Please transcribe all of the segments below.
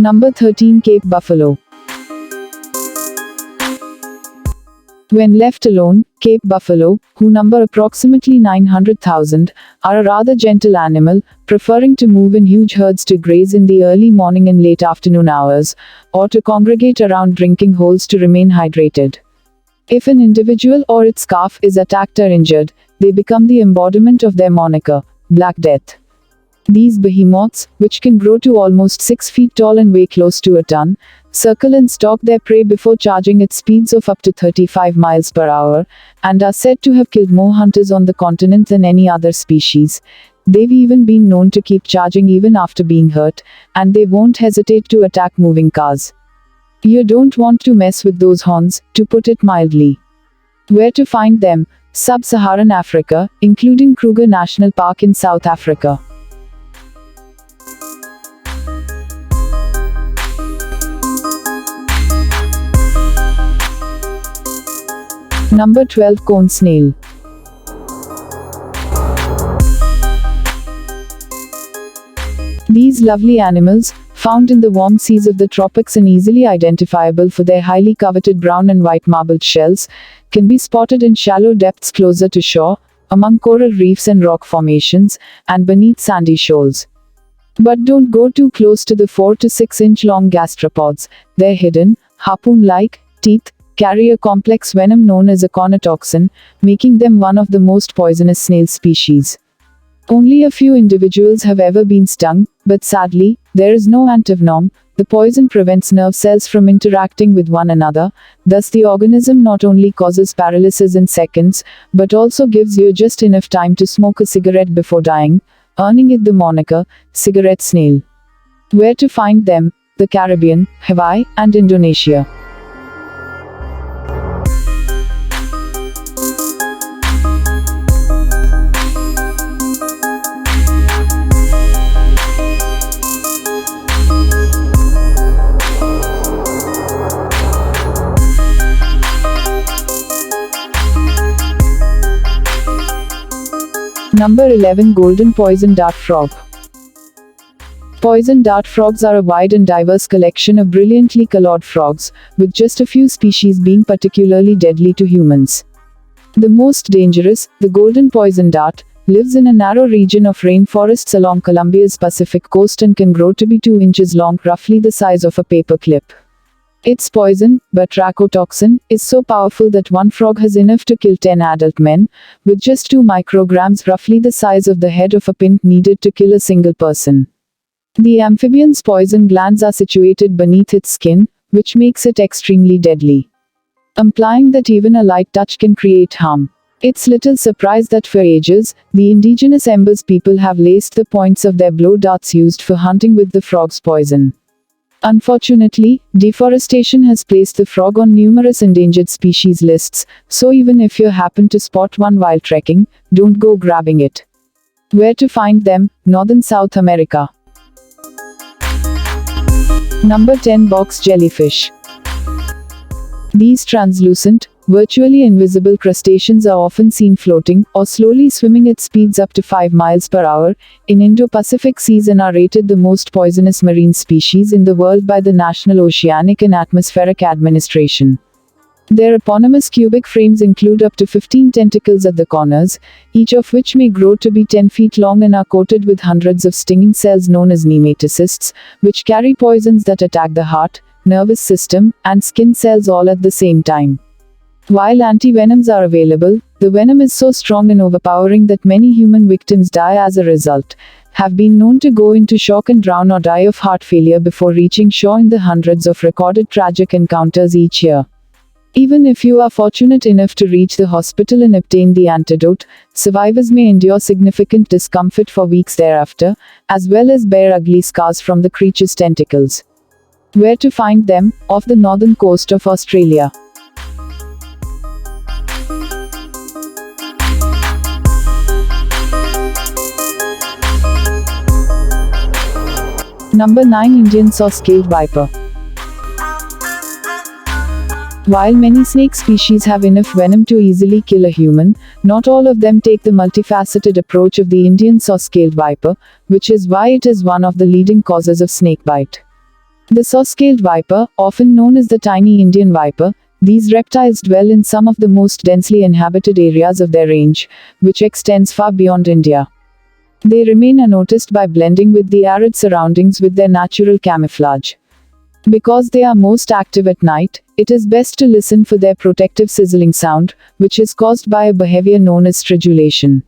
Number 13. Cape buffalo. When left alone, Cape buffalo, who number approximately 900,000, are a rather gentle animal, preferring to move in huge herds to graze in the early morning and late afternoon hours, or to congregate around drinking holes to remain hydrated. If an individual or its calf is attacked or injured, they become the embodiment of their moniker, Black Death. These behemoths, which can grow to almost 6 feet tall and weigh close to a ton, circle and stalk their prey before charging at speeds of up to 35 miles per hour, and are said to have killed more hunters on the continent than any other species. They've even been known to keep charging even after being hurt, and they won't hesitate to attack moving cars. You don't want to mess with those horns, to put it mildly. Where to find them? Sub-Saharan Africa, including Kruger National Park in South Africa. Number 12. Cone snail. These lovely animals, found in the warm seas of the tropics and easily identifiable for their highly coveted brown and white marbled shells, can be spotted in shallow depths closer to shore, among coral reefs and rock formations, and beneath sandy shoals. But don't go too close to the 4 to 6 inch long gastropods. Their hidden, harpoon-like teeth carry a complex venom known as a conotoxin, making them one of the most poisonous snail species. Only a few individuals have ever been stung, but sadly, there is no antivenom. The poison prevents nerve cells from interacting with one another, thus the organism not only causes paralysis in seconds, but also gives you just enough time to smoke a cigarette before dying, earning it the moniker, cigarette snail. Where to find them? The Caribbean, Hawaii, and Indonesia. Number 11. Golden poison dart frog. Poison dart frogs are a wide and diverse collection of brilliantly colored frogs, with just a few species being particularly deadly to humans. The most dangerous, the golden poison dart, lives in a narrow region of rainforests along Colombia's Pacific coast and can grow to be 2 inches long, roughly the size of a paperclip. Its poison, batrachotoxin, is so powerful that one frog has enough to kill 10 adult men, with just 2 micrograms, roughly the size of the head of a pin, needed to kill a single person. The amphibian's poison glands are situated beneath its skin, which makes it extremely deadly, implying that even a light touch can create harm. It's little surprise that for ages, the indigenous Embers people have laced the points of their blow darts used for hunting with the frog's poison. Unfortunately, deforestation has placed the frog on numerous endangered species lists, so even if you happen to spot one while trekking, don't go grabbing it. Where to find them? Northern South America. Number 10. Box jellyfish. These translucent, virtually invisible crustaceans are often seen floating, or slowly swimming at speeds up to 5 miles per hour, in Indo-Pacific seas and are rated the most poisonous marine species in the world by the National Oceanic and Atmospheric Administration. Their eponymous cubic frames include up to 15 tentacles at the corners, each of which may grow to be 10 feet long and are coated with hundreds of stinging cells known as nematocysts, which carry poisons that attack the heart, nervous system, and skin cells all at the same time. While antivenoms are available, the venom is so strong and overpowering that many human victims die as a result, have been known to go into shock and drown or die of heart failure before reaching shore in the hundreds of recorded tragic encounters each year. Even if you are fortunate enough to reach the hospital and obtain the antidote, survivors may endure significant discomfort for weeks thereafter, as well as bear ugly scars from the creature's tentacles. Where to find them? Off the northern coast of Australia. Number 9. Indian saw-scaled viper. While many snake species have enough venom to easily kill a human, not all of them take the multifaceted approach of the Indian saw-scaled viper, which is why it is one of the leading causes of snakebite. The saw-scaled viper, often known as the tiny Indian viper, these reptiles dwell in some of the most densely inhabited areas of their range, which extends far beyond India. They remain unnoticed by blending with the arid surroundings with their natural camouflage. Because they are most active at night, it is best to listen for their protective sizzling sound, which is caused by a behavior known as stridulation.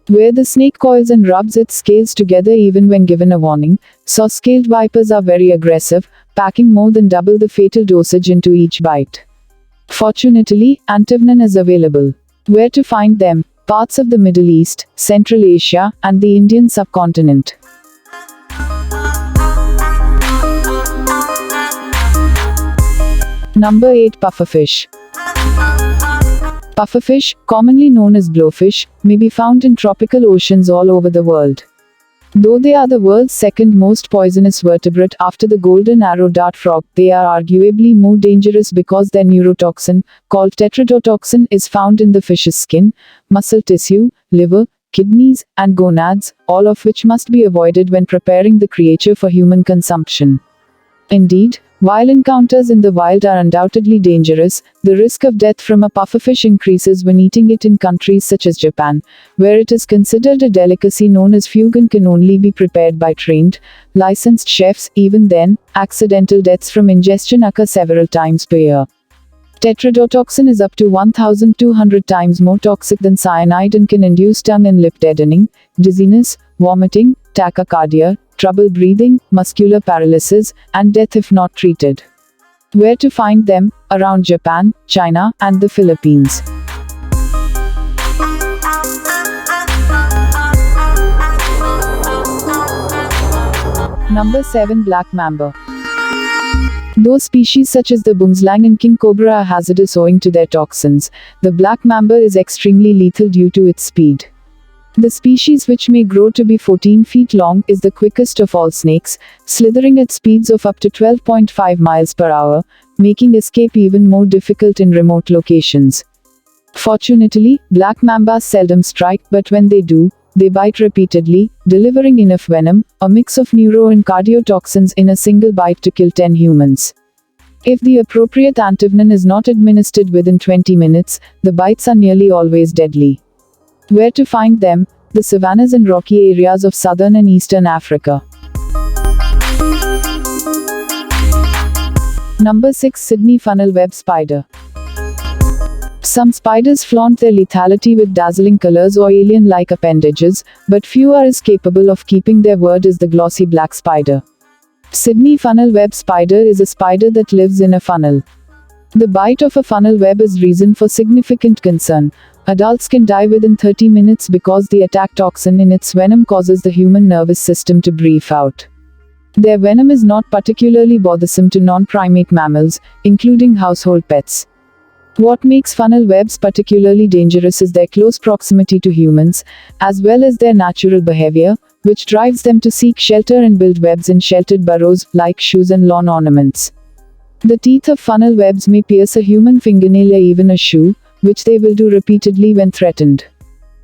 Where the snake coils and rubs its scales together even when given a warning, saw-scaled vipers are very aggressive, packing more than double the fatal dosage into each bite. Fortunately, antivenin is available. Where to find them? Parts of the Middle East, Central Asia, and the Indian subcontinent. Number 8. Pufferfish. Pufferfish, commonly known as blowfish, may be found in tropical oceans all over the world. Though they are the world's second most poisonous vertebrate after the golden arrow dart frog, they are arguably more dangerous because their neurotoxin, called tetrodotoxin, is found in the fish's skin, muscle tissue, liver, kidneys, and gonads, all of which must be avoided when preparing the creature for human consumption. Indeed, while encounters in the wild are undoubtedly dangerous, the risk of death from a pufferfish increases when eating it in countries such as Japan, where it is considered a delicacy known as fugu and can only be prepared by trained, licensed chefs. Even then, accidental deaths from ingestion occur several times per year. Tetrodotoxin is up to 1,200 times more toxic than cyanide and can induce tongue and lip deadening, dizziness, vomiting, tachycardia, trouble breathing, muscular paralysis, and death if not treated. Where to find them? Around Japan, China, and the Philippines. Number 7. Black Mamba. Though species such as the boomslang and king cobra are hazardous owing to their toxins, the black mamba is extremely lethal due to its speed. The species, which may grow to be 14 feet long, is the quickest of all snakes, slithering at speeds of up to 12.5 miles per hour, making escape even more difficult in remote locations. Fortunately, black mambas seldom strike, but when they do, they bite repeatedly, delivering enough venom, a mix of neuro and cardiotoxins, in a single bite to kill 10 humans. If the appropriate antivenin is not administered within 20 minutes, the bites are nearly always deadly. Where to find them? The savannas and rocky areas of southern and eastern Africa. Number 6. Sydney funnel web spider. Some spiders flaunt their lethality with dazzling colors or alien-like appendages, but few are as capable of keeping their word as the glossy black spider. Sydney funnel web spider is a spider that lives in a funnel. The bite of a funnel web is reason for significant concern. Adults can die within 30 minutes because the attack toxin in its venom causes the human nervous system to brief out. Their venom is not particularly bothersome to non-primate mammals, including household pets. What makes funnel webs particularly dangerous is their close proximity to humans, as well as their natural behavior, which drives them to seek shelter and build webs in sheltered burrows, like shoes and lawn ornaments. The teeth of funnel webs may pierce a human fingernail or even a shoe, which they will do repeatedly when threatened.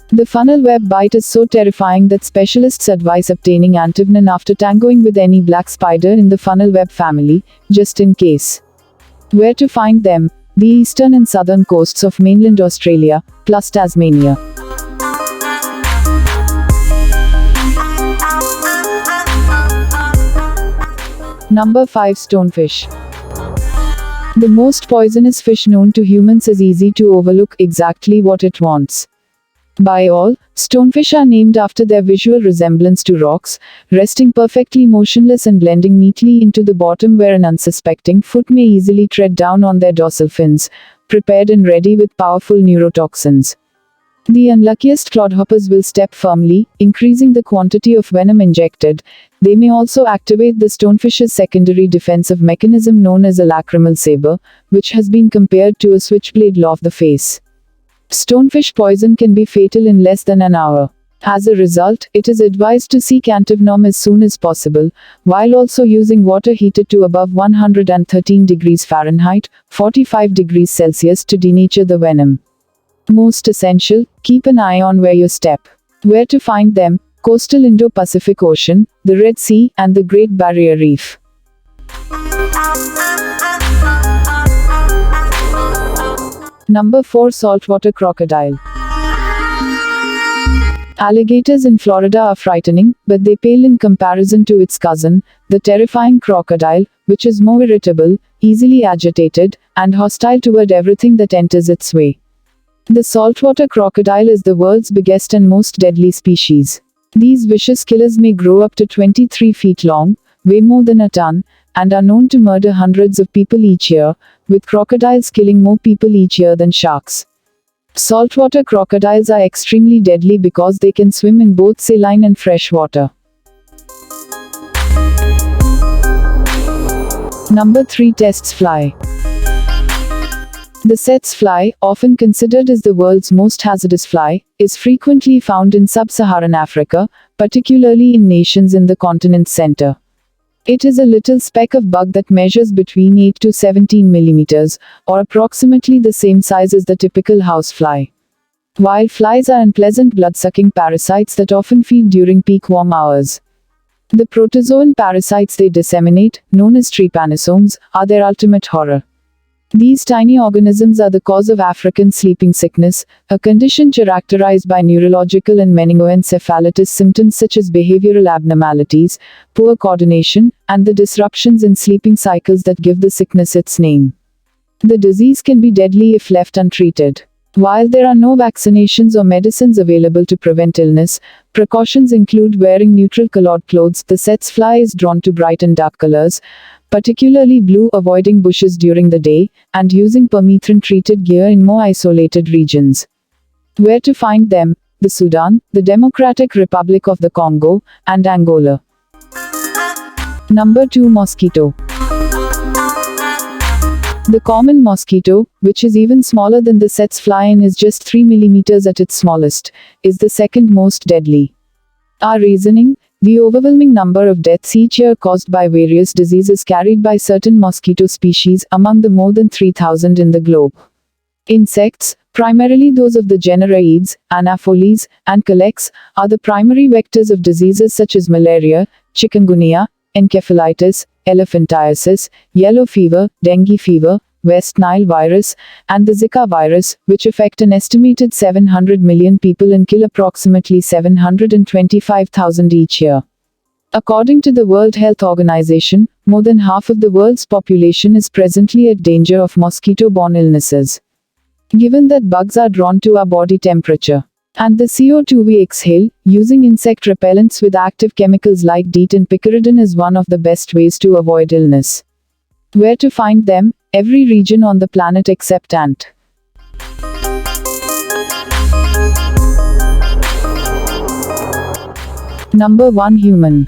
The funnel web bite is so terrifying that specialists advise obtaining antivenin after tangoing with any black spider in the funnel web family, just in case. Where to find them? The eastern and southern coasts of mainland Australia, plus Tasmania. Number 5. Stonefish. The most poisonous fish known to humans is easy to overlook exactly what it wants. By all, stonefish are named after their visual resemblance to rocks, resting perfectly motionless and blending neatly into the bottom where an unsuspecting foot may easily tread down on their dorsal fins, prepared and ready with powerful neurotoxins. The unluckiest clodhoppers will step firmly, increasing the quantity of venom injected. They may also activate the stonefish's secondary defensive mechanism known as a lacrimal saber, which has been compared to a switchblade law of the face. Stonefish poison can be fatal in less than an hour. As a result, it is advised to seek antivenom as soon as possible, while also using water heated to above 113 degrees Fahrenheit, 45 degrees Celsius to denature the venom. Most essential, keep an eye on where you step. Where to find them? Coastal Indo-Pacific Ocean, the Red Sea, and the Great Barrier Reef. Number 4. Saltwater crocodile. Alligators in Florida are frightening, but they pale in comparison to its cousin, the terrifying crocodile, which is more irritable, easily agitated, and hostile toward everything that enters its way. The saltwater crocodile is the world's biggest and most deadly species. These vicious killers may grow up to 23 feet long, weigh more than a ton, and are known to murder hundreds of people each year, with crocodiles killing more people each year than sharks. Saltwater crocodiles are extremely deadly because they can swim in both saline and fresh water. Number 3. Test's fly. The Test's fly, often considered as the world's most hazardous fly, is frequently found in sub-Saharan Africa, particularly in nations in the continent's center. It is a little speck of bug that measures between 8 to 17 millimeters, or approximately the same size as the typical housefly. While flies are unpleasant blood-sucking parasites that often feed during peak warm hours. The protozoan parasites they disseminate, known as trypanosomes, are their ultimate horror. These tiny organisms are the cause of African sleeping sickness, a condition characterized by neurological and meningoencephalitis symptoms such as behavioral abnormalities, poor coordination, and the disruptions in sleeping cycles that give the sickness its name. The disease can be deadly if left untreated. While there are no vaccinations or medicines available to prevent illness, precautions include wearing neutral-colored clothes. The Test's fly is drawn to bright and dark colors, particularly blue, avoiding bushes during the day, and using permethrin-treated gear in more isolated regions. Where to find them? The Sudan, the Democratic Republic of the Congo, and Angola. Number 2. Mosquito. The common mosquito, which is even smaller than the Test's fly and is just 3 millimeters at its smallest, is the second most deadly. Our reasoning? The overwhelming number of deaths each year caused by various diseases carried by certain mosquito species, among the more than 3,000 in the globe. Insects, primarily those of the genera Aedes, Anopheles, and Culex, are the primary vectors of diseases such as malaria, chikungunya, encephalitis, elephantiasis, yellow fever, dengue fever, West Nile virus, and the Zika virus, which affect an estimated 700 million people and kill approximately 725,000 each year. According to the World Health Organization, more than half of the world's population is presently at danger of mosquito-borne illnesses. Given that bugs are drawn to our body temperature, and the CO2 we exhale, using insect repellents with active chemicals like DEET and picaridin is one of the best ways to avoid illness. Where to find them? Every region on the planet except Ant. Number 1. Human.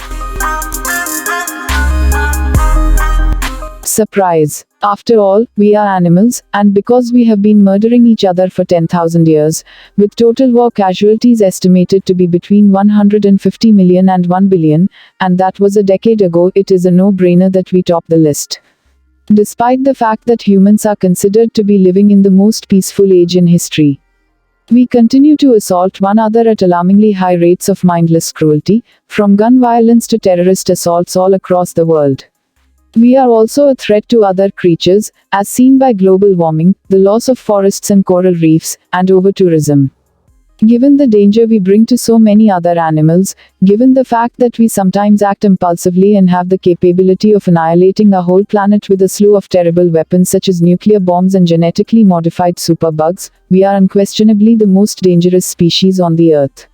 Surprise! After all, we are animals, and because we have been murdering each other for 10,000 years, with total war casualties estimated to be between 150 million and 1 billion, and that was a decade ago, it is a no-brainer that we top the list. Despite the fact that humans are considered to be living in the most peaceful age in history, we continue to assault one another at alarmingly high rates of mindless cruelty, from gun violence to terrorist assaults all across the world. We are also a threat to other creatures, as seen by global warming, the loss of forests and coral reefs, and over-tourism. Given the danger we bring to so many other animals, given the fact that we sometimes act impulsively and have the capability of annihilating a whole planet with a slew of terrible weapons such as nuclear bombs and genetically modified superbugs, we are unquestionably the most dangerous species on the earth.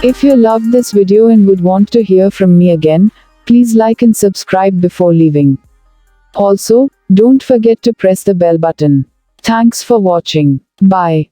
If you loved this video and would want to hear from me again, please like and subscribe before leaving. Also, don't forget to press the bell button. Thanks for watching. Bye.